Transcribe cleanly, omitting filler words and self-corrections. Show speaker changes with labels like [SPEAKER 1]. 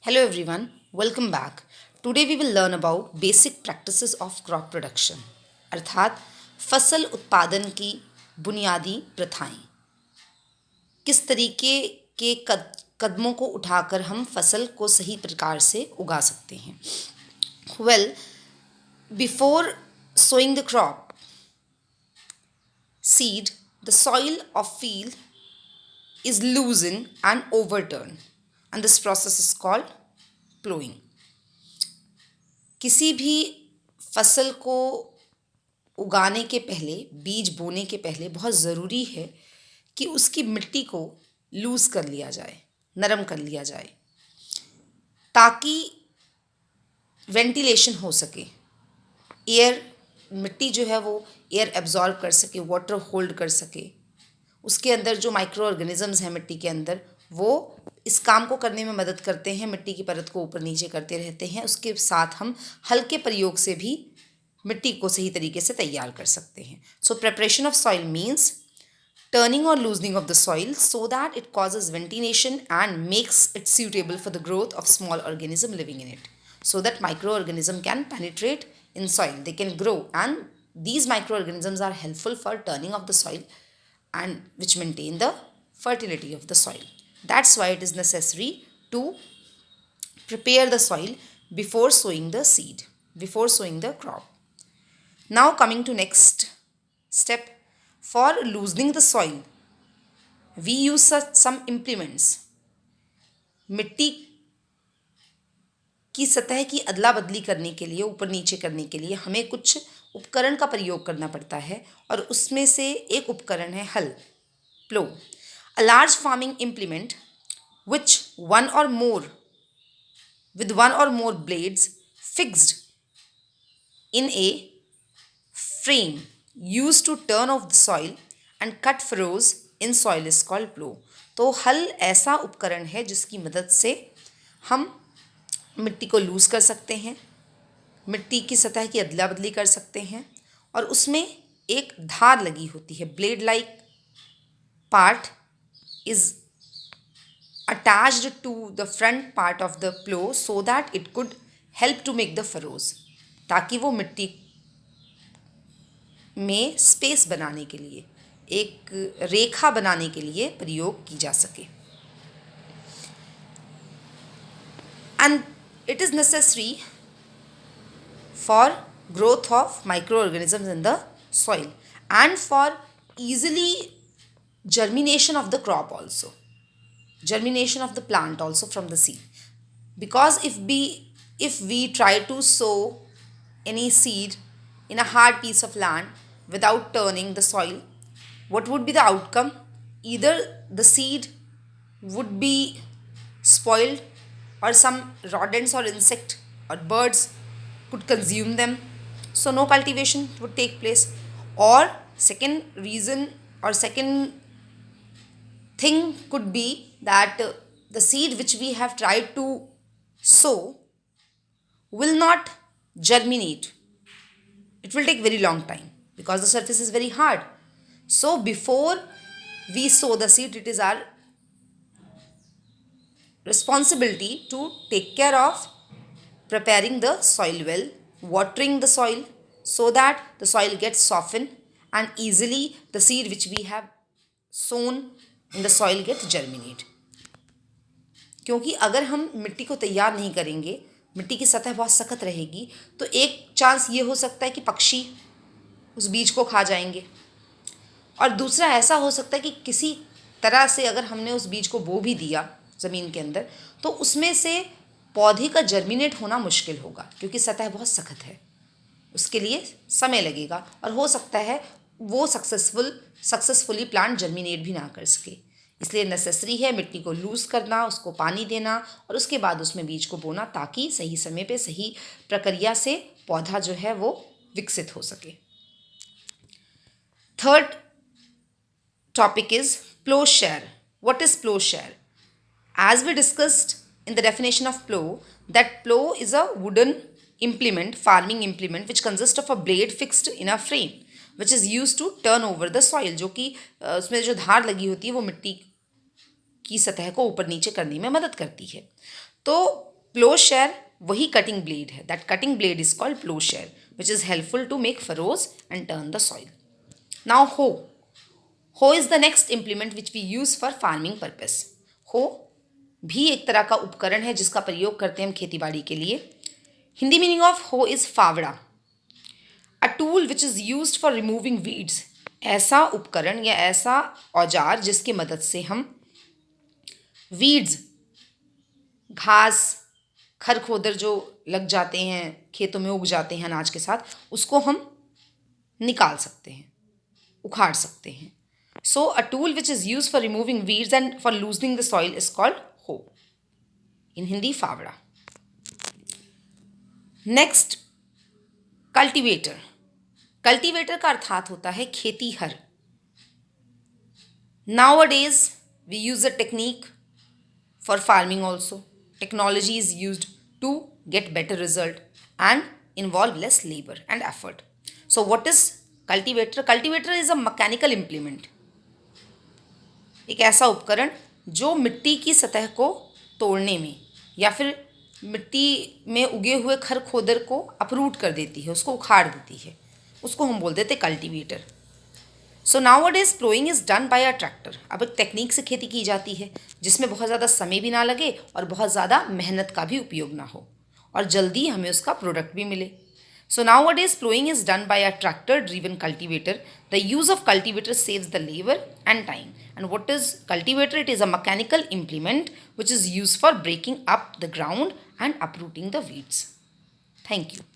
[SPEAKER 1] Hello everyone, welcome back. Today we will learn about basic practices of crop production अर्थात फसल उत्पादन की बुनियादी प्रथाएं। किस तरीके के कदमों को उठाकर हम फसल को सही प्रकार से उगा सकते हैं। Well, before sowing the crop seed, the soil of field is loosened and overturned and this process is called plowing. किसी भी फसल को उगाने के पहले, बीज बोने के पहले बहुत ज़रूरी है कि उसकी मिट्टी को लूज़ कर लिया जाए, नरम कर लिया जाए, ताकि वेंटिलेशन हो सके। एयर, मिट्टी जो है वो एयर एब्जॉर्ब कर सके, वाटर होल्ड कर सके। उसके अंदर जो माइक्रो ऑर्गेनिजम्स हैं मिट्टी के अंदर, वो इस काम को करने में मदद करते हैं, मिट्टी की परत को ऊपर नीचे करते रहते हैं। उसके साथ हम हल्के प्रयोग से भी मिट्टी को सही तरीके से तैयार कर सकते हैं। So preparation of soil means turning or loosening of the soil so that it causes ventilation and makes it suitable for the growth of small organism living in it, so that microorganism can penetrate in soil, they can grow, and these microorganisms are helpful for turning of the soil and which maintain the fertility of the soil. That's why it is necessary to prepare the soil before sowing the seed, before sowing the crop. Now coming to next step, for loosening the soil we use some implements. मिट्टी की सतह की अदला बदली करने के लिए, ऊपर नीचे करने के लिए हमें कुछ उपकरण का प्रयोग करना पड़ता है, और उसमें से एक उपकरण है हल, प्लो, a large farming implement which with one or more blades fixed in a frame used to turn off the soil and cut furrows in soil is called plow. तो हल ऐसा उपकरण है जिसकी मदद से हम मिट्टी को लूज़ कर सकते हैं, मिट्टी की सतह की अदला बदली कर सकते हैं, और उसमें एक धार लगी होती है, blade like part is attached to the front part of the plow so that it could help to make the furrows, ताकि वो मिट्टी में स्पेस बनाने के लिए, एक रेखा बनाने के लिए प्रयोग की जा सके। And it is necessary for growth of micro organisms in the soil and for easily germination of the crop also, germination of the plant also from the seed. Because if we try to sow any seed in a hard piece of land without turning the soil, what would be the outcome? Either the seed would be spoiled, or some rodents or insect or birds could consume them, so no cultivation would take place. Or second reason or second thing could be that the seed which we have tried to sow will not germinate. It will take very long time because the surface is very hard. So before we sow the seed, it is our responsibility to take care of preparing the soil well, watering the soil so that the soil gets softened and easily the seed which we have sown in the soil gets germinate. क्योंकि अगर हम मिट्टी को तैयार नहीं करेंगे, मिट्टी की सतह बहुत सख्त रहेगी, तो एक चांस ये हो सकता है कि पक्षी उस बीज को खा जाएंगे, और दूसरा ऐसा हो सकता है कि किसी तरह से अगर हमने उस बीज को बो भी दिया ज़मीन के अंदर, तो उसमें से पौधे का जर्मिनेट होना मुश्किल होगा, क्योंकि सतह बहुत सख्त है, उसके लिए समय लगेगा, और हो सकता है वो सक्सेसफुली प्लांट जर्मिनेट भी ना कर सके। इसलिए नेसेसरी है मिट्टी को लूज़ करना, उसको पानी देना, और उसके बाद उसमें बीज को बोना, ताकि सही समय पे सही प्रक्रिया से पौधा जो है वो विकसित हो सके। Third topic is plowshare. What is plowshare? As we discussed in the definition of plow, that plow is a wooden implement, farming implement, which consists of a blade fixed in a frame, which is used to turn over the soil. जो कि उसमें जो धार लगी होती है वो मिट्टी की सतह को ऊपर नीचे करने में मदद करती है। तो प्लोशेयर वही कटिंग ब्लेड है. That cutting blade is called ploughshare which is helpful to make furrows and turn the soil. Now hoe. Hoe is the next implement which we use for farming purpose. Hoe भी एक तरह का उपकरण है जिसका प्रयोग करते हैं हम खेती बाड़ी के लिए. हिंदी मीनिंग ऑफ हो इज फावड़ा. अ tool which is use for removing weeds. ऐसा उपकरण या ऐसा औजार जिसकी मदद से हम वीड्स, घास, खरखोदर जो लग जाते हैं खेतों में, उग जाते हैं अनाज के साथ, उसको हम निकाल सकते हैं, उखाड़ सकते हैं. So a tool which is use for removing weeds and for loosening the soil is called hoe. In Hindi फावड़ा. Next, cultivator. कल्टीवेटर का अर्थात होता है खेती हर. Nowadays, we use a technique for farming also. Technology is used to get better result and involve less labor and effort. So what is cultivator? Cultivator is a mechanical implement. एक ऐसा उपकरण जो मिट्टी की सतह को तोड़ने में या फिर मिट्टी में उगे हुए खरखोदर को अपरूट कर देती है, उसको उखाड़ देती है, उसको हम बोल देते cultivator. So nowadays ploughing is done by a tractor. अब एक टेक्निक से खेती की जाती है जिसमें बहुत ज़्यादा समय भी ना लगे और बहुत ज़्यादा मेहनत का भी उपयोग ना हो और जल्दी हमें उसका प्रोडक्ट भी मिले. So nowadays ploughing is done by a tractor driven cultivator. The use of cultivator saves the labour and time. And what is cultivator? It is a mechanical implement which is use for breaking up the ground and uprooting the weeds. Thank you.